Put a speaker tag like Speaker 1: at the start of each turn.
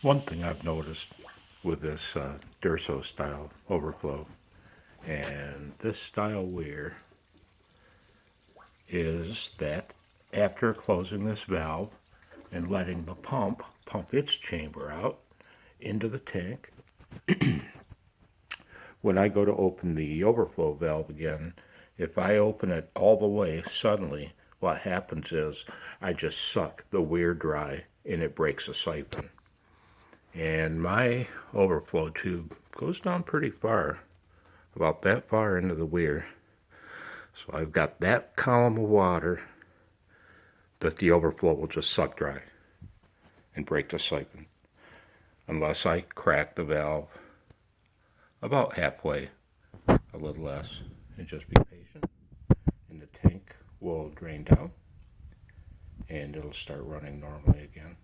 Speaker 1: One thing I've noticed with this Durso style overflow and this style weir is that after closing this valve and letting the pump its chamber out into the tank, when I go to open the overflow valve again, if I open it all the way suddenly, what happens is I just suck the weir dry and it breaks the siphon. And my overflow tube goes down pretty far, about that far into the weir. So I've got that column of water that the overflow will just suck dry and break the siphon. Unless I crack the valve about halfway, a little less, and just be patient. And the tank will drain down and it'll start running normally again.